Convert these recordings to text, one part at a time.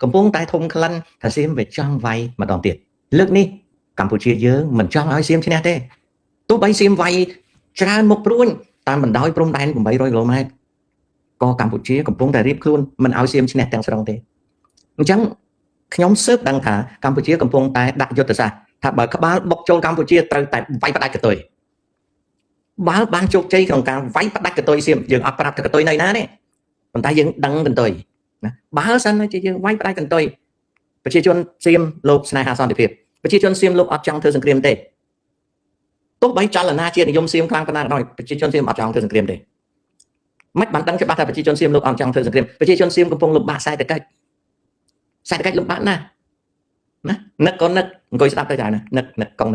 កំពុងតែធំក្លិនថាសៀមវាចង់វាយម្ដងទៀតលើកនេះកម្ពុជាយើងមិនចង់ឲ្យសៀមឈ្នះទេទោះបីសៀមវាយច្រើនមុខព្រួញតាមបណ្ដោយព្រំដែន800គីឡូម៉ែត្រក៏កម្ពុជាកំពុងតែរៀបខ្លួនមិនឲ្យសៀមឈ្នះទាំងស្រុងទេអញ្ចឹងខ្ញុំស៊ើបដឹងថាកម្ពុជាកំពុងតែដាក់យុទ្ធសាស្ត្រថាបើក្បាលបុកចូលកម្ពុជាត្រូវតែវាយផ្ដាច់កតុយបើបានជោគជ័យក្នុងការវាយផ្ដាច់កតុយសៀមយើងអត់ប្រាប់ថាកតុយនៅណាទេប៉ុន្តែយើងដឹងកតុយណាបើសិនជាយើងវាយផ្ដាច់កតុយប្រជាជនសៀមលោកស្នេហាសន្តិភាពប្រជាជនសៀមលោកអត់ចង់ធ្វើសង្គ្រាមទេទោះបីចលនាជាតិនិយមសៀមខ្លាំងប៉ុណ្ណាក៏ដោយប្រជាជនសៀមអត់ចង់ធ្វើសង្គ្រាមទេមិនបានដឹងច្បាស់ថាប្រជាជនសៀមលោកអត់ចង់ធ្វើសង្គ្រាមប្រជាជនសៀមកំពុងលំបាកខ្សែតកិច្ចលំបាកណានឹកក៏នឹកអង្គុយស្ដាប់ទៅចាណានឹកកង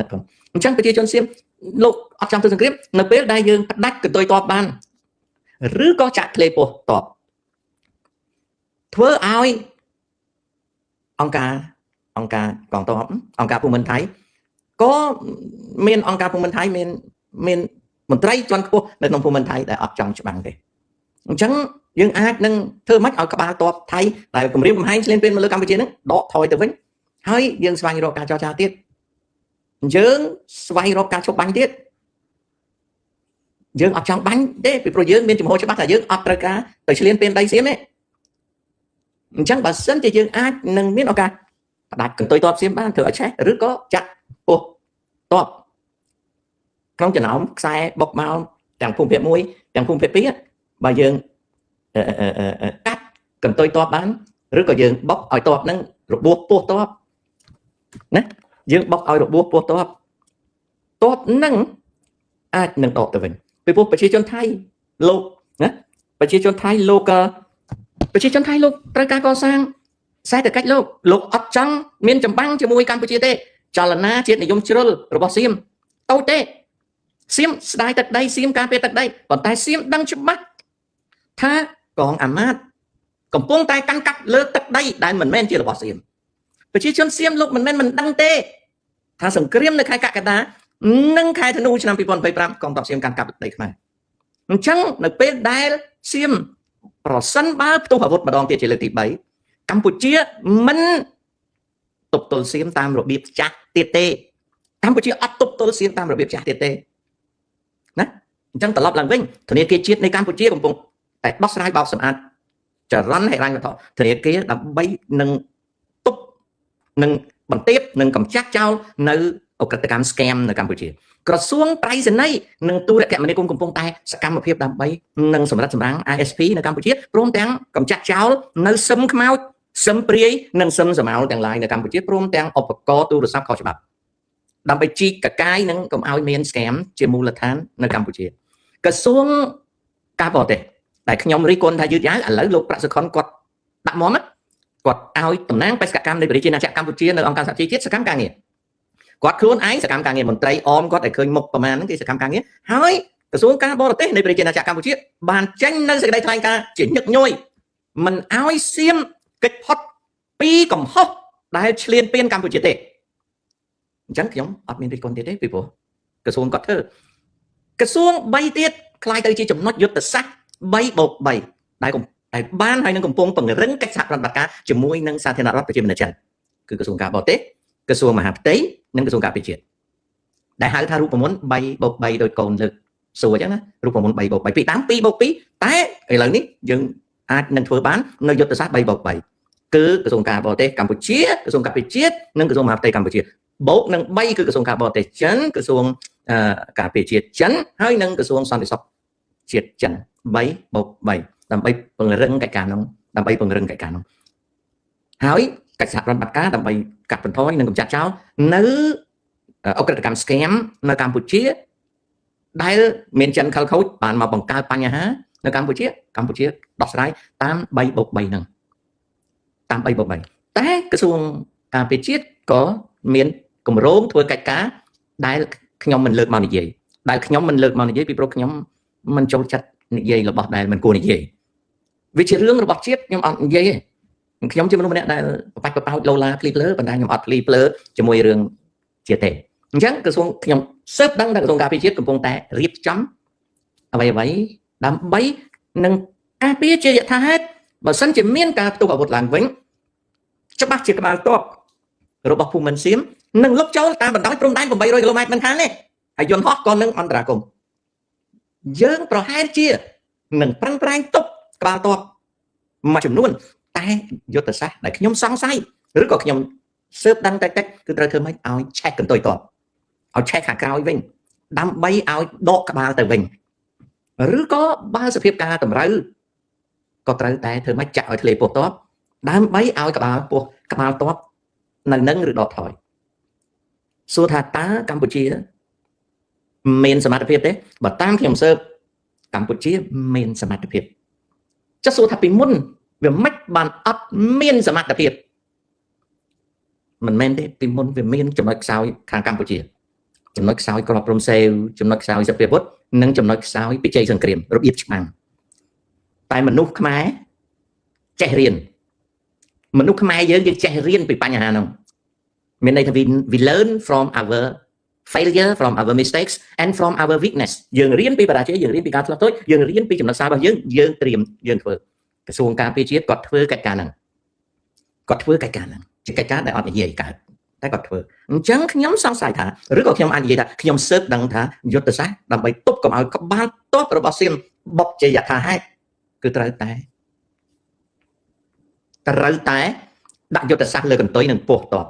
អញ្ចឹងប្រជាជនសៀមលោកអត់ចង់ធ្វើសង្គ្រាមនៅពេលដែលយើងផ្ដាច់កតុយតបបានឬក៏ចាក់ធ្លេពោះតបធ្វើឲ្យអង្គការកងទ័ពអង្គការភូមិន្ទថៃក៏មានអង្គការភូមិន្ទថៃមានមន្ត្រីជាន់ខ្ពស់នៅក្នុងភូមិន្ទថៃដែលអត់ចង់ច្បាំងទេអញ្ចឹងយើងអាចនឹងធ្វើម៉េចឲ្យក្បាលទ័ពថៃដែលគម្រាមកំហែងឆ្លៀនពៀនមកលើកម្ពុជានឹងដកថយទៅវិញហើយយើងស្វែងរកការចរចាទៀតយើងស្វែងរកការឈប់បាញ់ទៀតយើងអត់ចង់បាញ់ទេពីព្រោះយើងមានចំហច្បាស់ថាយើងអត់ត្រូវការទៅឆ្លៀនពៀនដីសៀមទេអញ្ចឹងបើសិនជាយើងអាចនឹងមានឱកាសផ្ដាច់កន្ទុយតបសៀមបានធ្វើឲ្យឆេះឬក៏ចាក់ពោះតបក្នុងចំណោមខ្សែបុកមកទាំងភូមិភាគ1ទាំងភូមិភាគ2បើយើងកាត់កន្ទុយតបបានឬក៏យើងបុកឲ្យតបនឹងរបួសពោះតបណាយើងបុកឲ្យរបួសពោះតបនឹងអាចនឹងដកទៅវិញពីព្រោះប្រជាជនថៃលោកណាប្រជាជនថៃលោកត្រូវការកសាងខ្សែតកិច្ចលោកអត់ចង់មានចម្បាំងជាមួយកម្ពុជាទេចលនាជាតិនិយមជ្រុលរបស់សៀមតូចទេសៀមស្ដាយទឹកដីសៀមការពារទឹកដីប៉ុន្តែសៀមដឹងច្បាស់ថាកងអាមាត្យកំពុងតែកាន់កាប់លើទឹកដីដែលមិនមែនជារបស់សៀមប្រជាជនសៀមលោកមិនមែនមិនដឹងទេថាសង្គ្រាមនៅខែកក្កដានិងខែធ្នូឆ្នាំ2025កងទ័ពសៀមកាន់កាប់ទឹកដីខ្មែរអញ្ចឹងនៅពេលដែលសៀមប្រសិនបើផ្ទុះអាវុធម្ដងទៀតជាលើកទី3កម្ពុជាមិនទប់ទល់សៀមតាមរបៀបចាស់ទៀតទេកម្ពុជាអត់ទប់ទល់សៀមតាមរបៀបចាស់ទៀតទេណាអញ្ចឹងត្រឡប់ឡើងវិញធនាគារជាតិនៃកម្ពុជាកំពុងតែដោះស្រាយបោកសម្អាតចរន្តហិរញ្ញវត្ថុធនាគារដើម្បីនឹងទប់នឹងបន្ទាបនឹងកម្ចាត់ចោលនៅអក្រិតកម្ម scam នៅកម្ពុជាក្រសួងប្រៃសណីនិងទូរគមនាគមន៍កំពុងតែសកម្មភាពដើម្បីនឹងសម្រាប់សម្រាំង ISP នៅកម្ពុជាព្រមទាំងកម្ចាត់ចោលនៅSIM ខ្មោចSIM ព្រាយនិងSIM សមោលទាំងឡាយនៅកម្ពុជាព្រមទាំងឧបករណ៍ទូរស័ព្ទខុសច្បាប់ដើម្បីជីកកកាយនិងកុំឲ្យមាន scam ជាមូលដ្ឋាននៅកម្ពុជាក្រសួងការបរទេសតែខ្ញុំរិះគន់ថាយឺតយ៉ាវឥឡូវលោកប្រាក់សុខុនគាត់ដាក់មុំគាត់ឲ្យតំណាងបេសកកម្មនៃប្រជាណាចក្រកម្ពុជានៅអង្គការសហជីវជាតិសកម្មការងារគាត់ខ្លួនឯងសកម្មការងារមន្ត្រីអមគាត់ឲ្យឃើញមុខប្រមាណហ្នឹងគេសកម្មការងារហើយក្រសួងការបរទេសនៃប្រជាណាចក្រកម្ពុជាបានចេញនៅសេចក្តីថ្លែងការណ៍ជាញឹកញយមិនឲ្យសៀមកិច្ចផុតពីកំហុសដែលឈ្លានពានកម្ពុជាទេអញ្ចឹងខ្ញុំអត់មានរិះគន់ទៀតទេពីព្រោះក្រសួងគាត់ធ្វើក្រសួង3ទៀតខ្លាយទៅជាចំណុចយុទ្ធសាស្ត្រ3+3ដែលបានហើយនឹងកំពុងពង្រឹងកិច្ចសហប្រតិបត្តិការជាមួយនឹងសាធារណរដ្ឋប្រជាមានិតចិនគឺក្រសួងការបរទេសក្រសួងមហាផ្ទៃនិងក្រសួងការពារជាតិដែលហៅថារូបមន្ត3+3ដោយកូនលើកសួរអញ្ចឹងណារូបមន្ត3+3ពីតាម2+2តែឥឡូវនេះយើងអាចនឹងធ្វើបាននៅយុទ្ធសាស្ត្រ3+3គឺក្រសួងការបរទេសកម្ពុជាក្រសួងការពារជាតិនិងក្រសួងមហាផ្ទៃកម្ពុជាបូកនឹង3គឺក្រសួងការបរទេសចិនក្រសួងការពារជាតិចិនហើយនិងក្រសួងសន្តិសុខជាតិចិន3+3ដើម្បីពង្រឹងកិច្ចការនោះហើយកិច្ចសហប្រតិបត្តិការដើម្បីកាត់បន្ថយនិងកម្ចាត់ចោលនៅអក្រិតកម្ម scam នៅកម្ពុជាដែលមានចិនខលខូចបានមកបង្កើតបញ្ហានៅកម្ពុជាដោះស្រាយតាម3+3ហ្នឹងតាម3+3តែក្រសួងការពារជាតិក៏មានគម្រោងធ្វើកិច្ចការដែលខ្ញុំមិនលើកមកនិយាយពីព្រោះខ្ញុំមិនចូលចិត្តនិយាយរបស់ដែលមិនគួរនិយាយវាជារឿងរបស់ជាតិខ្ញុំអត់និយាយទេខ្ញុំជាមនុស្សម្នាក់ដែលបបាច់បបោចលោឡាភ្លីភ្លើប៉ុន្តែខ្ញុំអត់ភ្លីភ្លើជាមួយរឿងជាតិទេអញ្ចឹងក្រសួងខ្ញុំស៊ើបដឹងថាក្រសួងការពារជាតិកំពុងតែរៀបចំអ្វីដើម្បីនឹងការពារជាយថាហេតុបើសិនជាមានការផ្ទុះអាវុធឡើងវិញ ច្បាស់ជាក្បាលទ័ពរបស់ភូមិន្ទសៀមនឹងលុបចូលតាមបណ្ដោយព្រំដែន800 គីឡូម៉ែត្រមិនខានទេហើយយន្តហោះក៏នឹងអន្តរាគមន៍យើងប្រហែលជានឹងប្រឹងប្រែងទប់ក្បាលទ័ពមួយចំនួនតែយុទ្ធសាស្ត្រដែលខ្ញុំសង្ស័យឬក៏ខ្ញុំស៊ើបដឹងតិចៗគឺត្រូវធ្វើម៉េចឲ្យឆែកកន្ទុយទ័ពឲ្យឆែកខាងក្រោយវិញដើម្បីឲ្យដកក្បាលទៅវិញឬក៏បើសភាពការតម្រូវក៏ត្រូវតែធ្វើម៉េចចាក់ឲ្យធ្លាយពោះទ័ពដើម្បីឲ្យក្បាលទ័ពនៅនឹងឬដកថយសួរថាតើកម្ពុជាមានសមត្ថភាពទេបើតាមខ្ញុំស៊ើបកម្ពុជាមានសមត្ថភាពចុះសួរថាពីមុនវាមិនបានអត់មានសមត្ថភាពមិនមែនទេពីមុនវាមានចំណុចខ្សោយខាងកម្ពុជាចំណុចខ្សោយក្របព្រំសេវចំណុចខ្សោយសព្វពុទ្ធនិងចំណុចខ្សោយពិជ័យសង្គ្រាមរបៀបច្បាំងតែមនុស្សខ្មែរចេះរៀនមនុស្សខ្មែរយើងចេះរៀនពីបញ្ហាហ្នឹងមានន័យថា we learn from our failure from our mistakes and from our weakness យើងរៀនពីបរាជ័យយើងរៀនពីការឆ្លោះតូចយើងរៀនពីចំណុចខ្សោយរបស់យើងត្រៀមយើងធ្វើក្រសួងការពារជាតិគាត់ធ្វើកិច្ចការហ្នឹងជាកិច្ចការដែលអត់និយាយកើតតែគាត់ធ្វើអញ្ចឹងខ្ញុំសង្ស័យថាឬក៏ខ្ញុំអាចនិយាយថាខ្ញុំស៊ើបដឹងថាយុទ្ធសាស្ត្រដើម្បីទប់កុំឲ្យក្បាលទ័ពរបស់សៀមបុកជាយថាហេតុគឺត្រូវតែដាក់យុទ្ធសាស្ត្រលើកន្ទុយនិងពោះទ័ព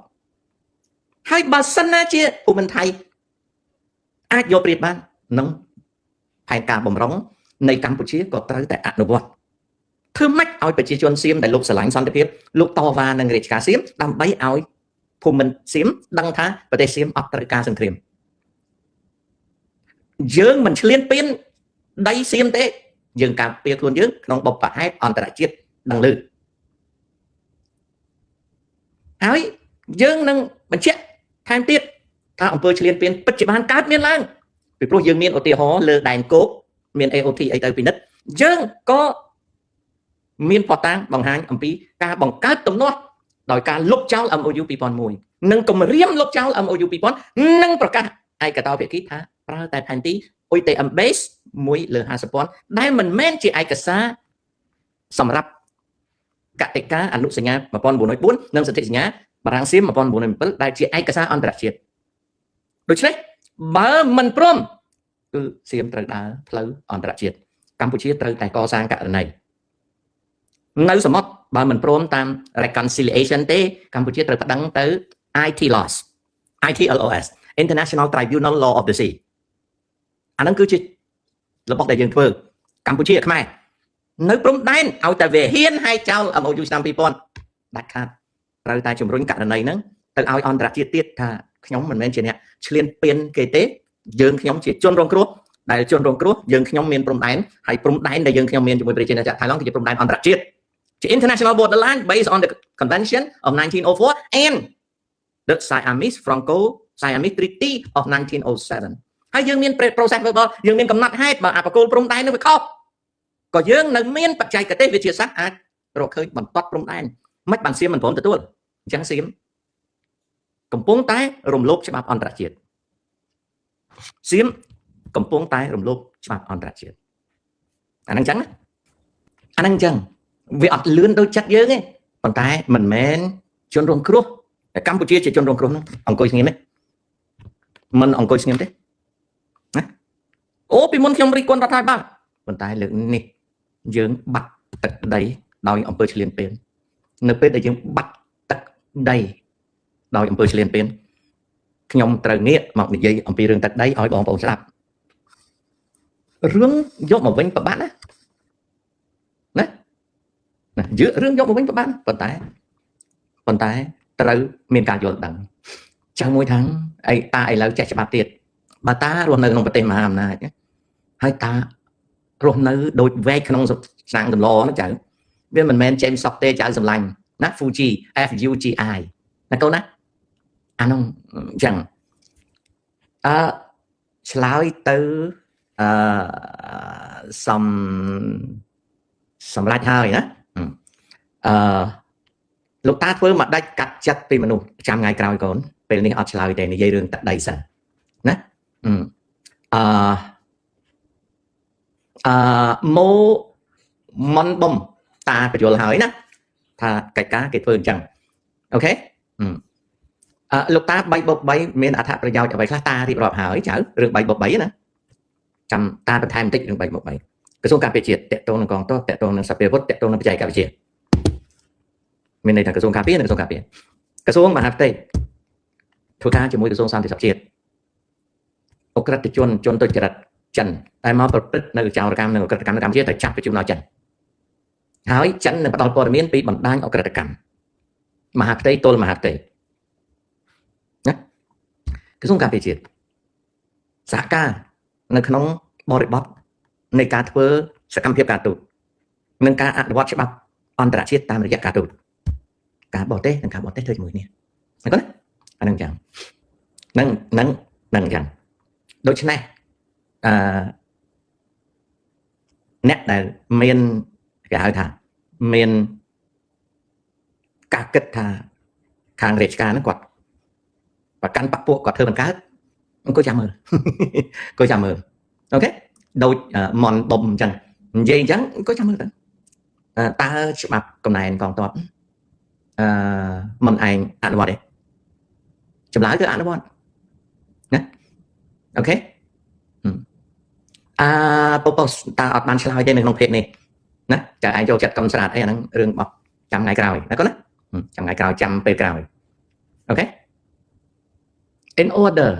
ហើយបើសិនណាជាភូមិន្ទថៃអាចយកប្រៀបបាននឹងផែនការបំរុងនៃកម្ពុជាក៏ត្រូវតែអនុវត្តធ្វើម៉េចឲ្យប្រជាជនសៀមដែលលោកស្រឡាញ់សន្តិភាពលោកតវ៉ានឹងរាជការសៀមដើម្បីឲ្យភូមិន្ទសៀមដឹងថាប្រទេសសៀមអត់ត្រូវការសង្គ្រាមយើងមិនឈ្លានពានដីសៀមទេយើងការពារខ្លួនយើងក្នុងបបហេតុអន្តរជាតិដឹងឮហើយយើងនឹងបញ្ជាក់ថែមទៀតថាអង្គើឈ្លានពានពិតជាបានកើតមានឡើងពីព្រោះយើងមានឧទាហរណ៍លើដែនគោកមាន AOT អីទៅពិនិត្យយើងក៏មានផតាំងបង្ហាញអំពីការបង្កើតទំនាស់ដោយការលុបចោល MOU 2001និងគម្រាមលុបចោល MOU 2000និងប្រកាសឯកតោភាគីថាប្រើតែផែនទី UTM base 1/50,000ដែលមិនមែនជាឯកសារសម្រាប់កតិកាអនុសញ្ញា1904និងសន្ធិសញ្ញាបារាំងសៀម1907ដែលជាឯកសារអន្តរជាតិដូច្នេះបើមិនព្រមគឺសៀមត្រូវដើរផ្លូវអន្តរជាតិកម្ពុជាត្រូវតែកសាងករណីនៅសមុទ្របើមិនព្រមតាម reconciliation ទេកម្ពុជាត្រូវប្តឹងទៅ ITLOS International Tribunal Law of the Sea អាហ្នឹងគឺជារបស់ដែលយើងធ្វើកម្ពុជាខ្មែរនៅព្រំដែនឲ្យតែវាហ៊ានហែកចោល MOU ឆ្នាំ2000ដាច់ខាតត្រូវតែជំរុញករណីហ្នឹងទៅឲ្យអន្តរជាតិទៀតថាខ្ញុំមិនមែនជាអ្នកឈ្លានពានគេទេយើងខ្ញុំជាជនរងគ្រោះដែលជនរងគ្រោះយើងខ្ញុំមានព្រំដែនហើយព្រំដែនដែលយើងខ្ញុំមានជាមួយប្រជាជាតិថៃឡង់គឺជាព្រំដែនអន្តរជាតិជា international borderline based on the convention of 1904 and the Siamese Treaty of 1907 ហើយយើងមាន process verbal យើងមានកំណត់ហេតុបើអបកុលព្រំដែននឹងវាខុសក៏យើងនៅមានបច្ចេកទេសវិទ្យាសាស្ត្រអាចរកឃើញបន្ទាត់ព្រំដែនមិនបានសៀមមិនព្រមទទួលអញ្ចឹងសៀមកំពុងតែរំលោភច្បាប់អន្តរជាតិសៀមកំពុងតែរំលោភច្បាប់អន្តរជាតិអាហ្នឹងអញ្ចឹងអាហ្នឹងអញ្ចឹងវាអត់លឿនដូចចិត្តយើងទេប៉ុន្តែមិនមែនជនរងគ្រោះតែកម្ពុជាជាជនរងគ្រោះហ្នឹងអង្គុយស្ងៀមទេមិនអង្គុយស្ងៀមទេណាអូពីមុនខ្ញុំរិះគន់រដ្ឋាភិបាលប៉ុន្តែលើកនេះយើងបាត់ទឹកដីដោយអង្គើឈ្លានពាននៅពេលដែលយើងបាត់ទឹកដីដោយអង្គើឈ្លានពានខ្ញុំត្រូវងាកមកនិយាយអំពីរឿងទឹកដីឲ្យបងប្អូនស្ដាប់រឿងយកមកវិញប្របាត់ណារឿងយកមកវិញប្របាត់ប៉ុន្តែត្រូវមានការយល់ដឹងចាំមួយthángអីតាឥឡូវចេះច្បាប់ទៀតបើតារស់នៅក្នុងប្រទេសមហាអំណាចហើយតារស់នៅដូចវែកក្នុងឆ្នាំងដំឡណាចៅវាមិនមែនចេញសក់ទេចៅសម្លាញ់ណា Fuji FUGI ណាកូនណាអានោះអញ្ចឹងឆ្លើយទៅសម្រាប់ហើយណាលោកតាធ្វើមកដាច់កាត់ចិត្តពីមនុស្សចាំថ្ងៃក្រោយកូនពេលនេះអត់ឆ្លើយទេនិយាយរឿងទឹកដីសិនណាម៉ូមុនបំតាបញ្យល់ហើយណាថាកិច្ចការគេធ្វើអញ្ចឹង អូខេលោកតា3+3មានអត្ថប្រយោជន៍អ្វីខ្លះតារៀបរាប់ហើយចៅរឿង3+3ណាចាំតាបន្ថែមបន្តិចរឿង3+3ក្រសួងការពារជាតិតកតងនឹងកងទ័ពតកតងនឹងសព្វាវុធតកតងនឹងបច្ចេកវិទ្យាមានន័យថាក្រសួងការពារនិងក្រសួងការពារក្រសួងមហាផ្ទៃធ្វើការជាមួយក្រសួងសន្តិសុខជាតិអក្រិតជនទុច្ចរិតចិនតែមកប្រព្រឹត្តនៅចោរកម្មនិងអក្រិតកម្មនៅកម្ពុជាតែចាប់បញ្ជូនដល់ចិនហើយចិននឹងផ្ដល់ព័ត៌មានពីបណ្ដាញអក្រិតកម្មមហាផ្ទៃទល់មហាផ្ទៃណាក្រសួងការពារជាតិសហការនៅក្នុងបរិបទនៃការធ្វើសកម្មភាពការទូតនិងការអនុវត្តច្បាប់អន្តរជាតិតាមរយៈការទូតការបរទេសនិងការបរទេសធ្វើជាមួយគ្នាណាគាត់ណាអានឹងចឹងនឹងចឹងដូច្នេះអ្នកដែលមានគេហៅថាមានការគិតថាខាងរាជការហ្នឹងគាត់ប្រកាន់បពពួកគាត់ធ្វើមិនកើតអង្គុយចាំមើលអូខេដូចមនដុំអញ្ចឹងនិយាយអញ្ចឹងអង្គុយចាំមើលទៅតើច្បាប់កំណែនកងទ័ពមិនឯងអនុវត្តទេចម្លើយគឺអនុវត្តណាអូខេពពកតើអត់បានឆ្លើយទេនៅក្នុងเพจនេះណាចាឯងចូលចិត្តកំស្រាតអីអាហ្នឹងរឿងរបស់ចាំថ្ងៃក្រោយណាគាត់ណាចាំថ្ងៃក្រោយចាំពេលក្រោយអូខេ in order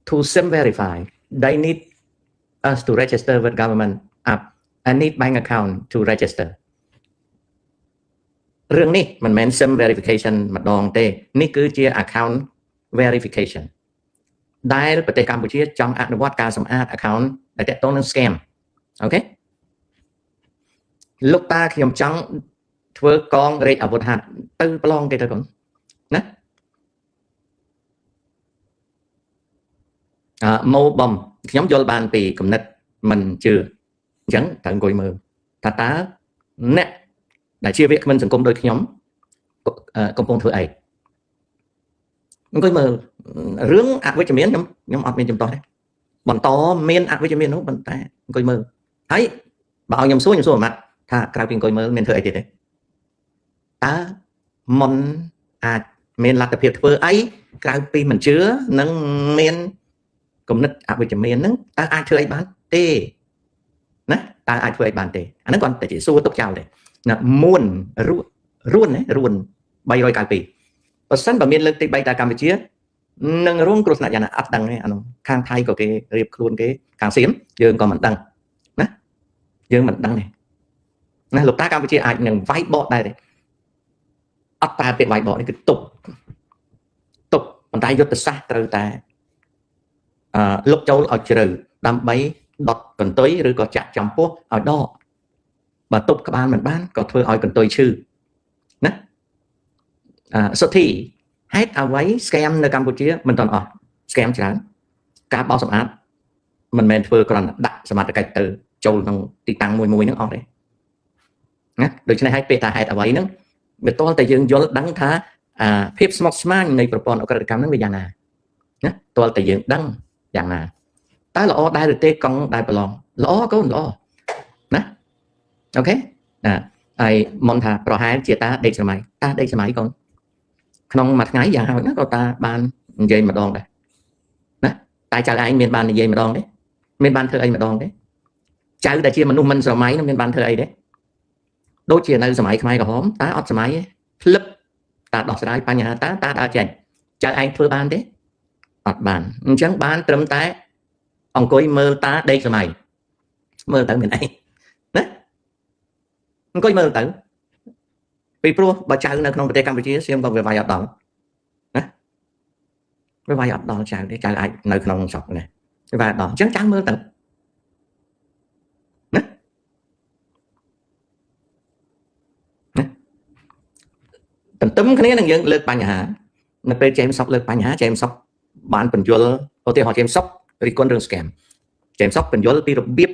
to sim verify they need us to register with government app and need bank account to register រឿងនេះមិនមែន sim verification ម្ដងទេនេះគឺជា account verification ដែលប្រទេសកម្ពុជាចង់អនុវត្តការសម្អាត account ដែលទាក់ទងនឹង scam អូខេលោកតាខ្ញុំចង់ធ្វើកងរែកអាវុធហត្ថទៅប្រឡងគេទៅកូនណាម៉ូបំខ្ញុំយល់បានពីគំនិតមិនជឿអញ្ចឹងត្រូវអង្គុយមើលថាតើអ្នកដែលជាវាគ្មិនសង្គមដូចខ្ញុំកំពុងធ្វើអីអង្គុយមើលរឿងអវិជ្ជមានខ្ញុំអត់មានចំទាស់ទេបន្តមានអវិជ្ជមាននោះប៉ុន្តែអង្គុយមើលហើយបើឲ្យខ្ញុំសួរមួយម៉ាត់ថាក្រៅពីអង្គុយមើលមានធ្វើអីទៀតទេតើមុនអាចមានលទ្ធភាពធ្វើអីក្រៅពីមិនជឿនិងមានគំនិតអវិជ្ជមានហ្នឹងតើអាចធ្វើអីបានទេណាតើអាចធ្វើអីបានទេអាហ្នឹងគាត់តែជាសួរទុកចោលទេណាមួនរួន392បើសិនបើមានលើកទី3tạiកម្ពុជានឹងរងគ្រោះថ្នាក់យ៉ាងណាអត់ដឹងទេអានោះខាងថៃក៏គេរៀបខ្លួនគេខាងសៀមយើងក៏មិនដឹងណាយើងមិនដឹងទេណាលោកតាកម្ពុជាអាចនឹងវាយបកដែរទេអត់តែពាក្យវាយបកនេះគឺទប់ប៉ុន្តែយុទ្ធសាស្ត្រត្រូវតែលុកចូលឲ្យជ្រៅដើម្បីដុតកន្ទុយឬក៏ចាក់ចំពោះឲ្យដកបើទប់ក្បាលមិនបានក៏ធ្វើឲ្យកន្ទុយឈឺណាសុធីហេតុអ្វី scam នៅកម្ពុជាមិនទាន់អស់ scam ច្រើនការបោសសម្អាតមិនមែនធ្វើគ្រាន់តែដាក់សមត្ថកិច្ចទៅចូលក្នុងទីតាំងមួយហ្នឹងអស់ទេណាដូច្នេះហើយពេលថាហេតុអ្វីហ្នឹងវាទាល់តែយើងយល់ដឹងថាភាពស្មុគស្មាញនៃប្រព័ន្ធអក្រិតកម្មហ្នឹងវាយ៉ាងណាណាទាល់តែយើងដឹងយ៉ាងណាតើល្អដែរឬទេកង់ដែលប្រឡងល្អកូនល្អណាអូខេណាហើយមុនថាប្រហែលជាតាដេកសម័យកូនក្នុងមួយថ្ងៃយ៉ាងហោចណាក៏តាបាននិយាយម្ដងដែរណាតែចៅឯងមានបាននិយាយម្ដងទេមានបានធ្វើអីម្ដងទេចៅដែលជាមនុស្សមិនសម័យនោះមានបានធ្វើអីទេដូចជានៅសម័យខ្មែរក្រហមតាអត់សម័យទេផ្លឹបតាដោះស្រាយបញ្ហាតាដើរចេញចៅឯងធ្វើបានទេអត់បានអញ្ចឹងបានត្រឹមតែអង្គុយមើលតាដេកសម័យមើលទៅមានអីណាអង្គុយមើលទៅពីព្រោះបើចៅនៅក្នុងប្រទេសកម្ពុជាសៀមក៏វាវាយអត់ដល់ណាវាវាយអត់ដល់ចៅទេចៅអាចនៅក្នុងស្រុកនេះវាវាយអត់ដល់អញ្ចឹងចៅមើលទៅណាទន្ទឹមគ្នានឹងយើងលើកបញ្ហានៅពេលចេមសុកលើកបញ្ហាចេមសុកបានបញ្យល់ឧទាហរណ៍ចេមសុករិះគន់រឿង scam ចេមសុកបញ្យល់ពីរបៀប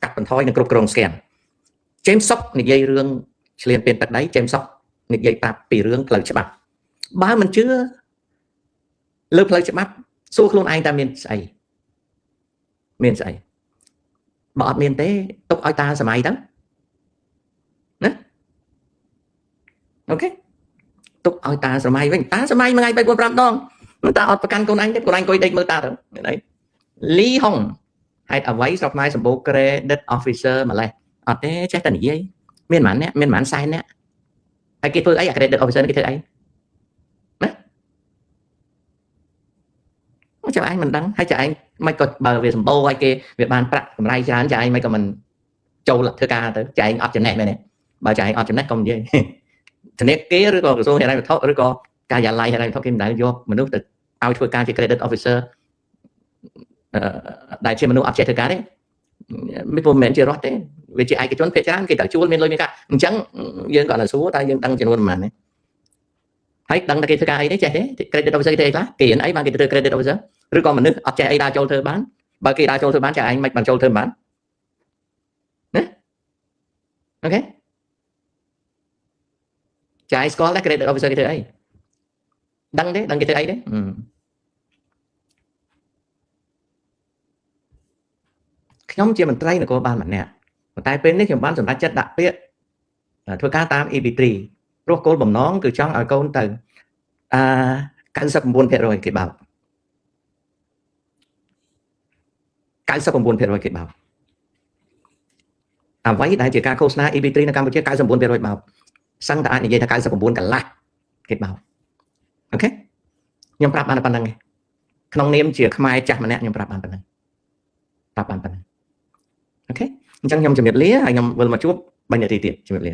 កាត់បន្ថយនិងគ្រប់គ្រង scam ចេមសុកនិយាយរឿងឆ្លៀនពៀនទឹកដីចេមសុកនិយាយប្រាប់ពីរឿងផ្លូវច្បាប់បើមិនជឿលើផ្លូវច្បាប់សួរខ្លួនឯងតើមានស្អីបើអត់មានទេទុកឲ្យតាសម័យទៅណាអូខេ ទុកឲ្យតាសម័យវិញតាសម័យមួយថ្ងៃ3 4 5ដងតាអត់ប្រកាន់កូនឯងទេកូនឯងអង្គុយដេកមើលតាទៅមានអីលីហុងហេតុអ្វីស្រុកខ្មែរសម្បូរ credit officer ម្លេះអត់ទេចេះតែនិយាយមានប៉ុន្មានអ្នកមានប៉ុន្មានសែនអ្នកហើយគេធ្វើអី credit officer គេធ្វើអីណាចាឯងមិនដឹងហើយចាឯងមិនក៏បើវាសម្បូរឲ្យគេវាបានប្រាក់កម្រៃច្រើនចាឯងមិនក៏មិនចូលធ្វើការទៅចាឯងអត់ចំណេះមែនទេបើចាឯងអត់ចំណេះកុំនិយាយធនាគារឬក៏ក្រសួងហិរញ្ញវត្ថុឬក៏ការិយាល័យហិរញ្ញវត្ថុគេមិនដែលយកមនុស្សទៅឲ្យធ្វើការជា credit officer ដែលជាមនុស្សអត់ចេះធ្វើការទេមិនមែនជារត់ទេវាជាឯកជនភាគច្រើនគេតែជួលមានលុយមានការអញ្ចឹងយើងគាត់ទៅសួរតែយើងដឹងចំនួនប៉ុន្មានទេហើយដឹងតែគេធ្វើការអីទេចេះទេ credit officer គេធ្វើអីខ្លះគេរៀនអីបានគេទៅធ្វើ credit officer ឬក៏មនុស្សអត់ចេះអីដើរចូលធ្វើបានបើគេដើរចូលធ្វើបានចាឯងមិនបានចូលធ្វើបានណាអូខេចាឯងស្គាល់ដែរ credit officer គេធ្វើអីដឹងទេដឹងគេធ្វើអីទេខ្ញុំជាមន្ត្រីនគរបាលម្នាក់ប៉ុន្តែពេលនេះខ្ញុំបានសម្រេចចិត្តដាក់ពាក្យធ្វើការតាម EB3 ព្រោះគោលបំណងគឺចង់ឲ្យកូនទៅ99% គេបោក 99% គេបោកអ្វីដែលជាការឃោសនា EB3 នៅកម្ពុជា 99% បោកសឹងតែអាចនិយាយថា99កន្លះគេបោកអូខេខ្ញុំប្រាប់បានតែប៉ុណ្្នឹងឯងក្នុងនាមជាខ្មែរចាស់ម្នាក់ខ្ញុំប្រាប់បានប៉ុណ្្នឹងអូខេអញ្ចឹងខ្ញុំជំរាបលាហើយខ្ញុំវិលមកជួប3នាទីទៀតជំរាបលា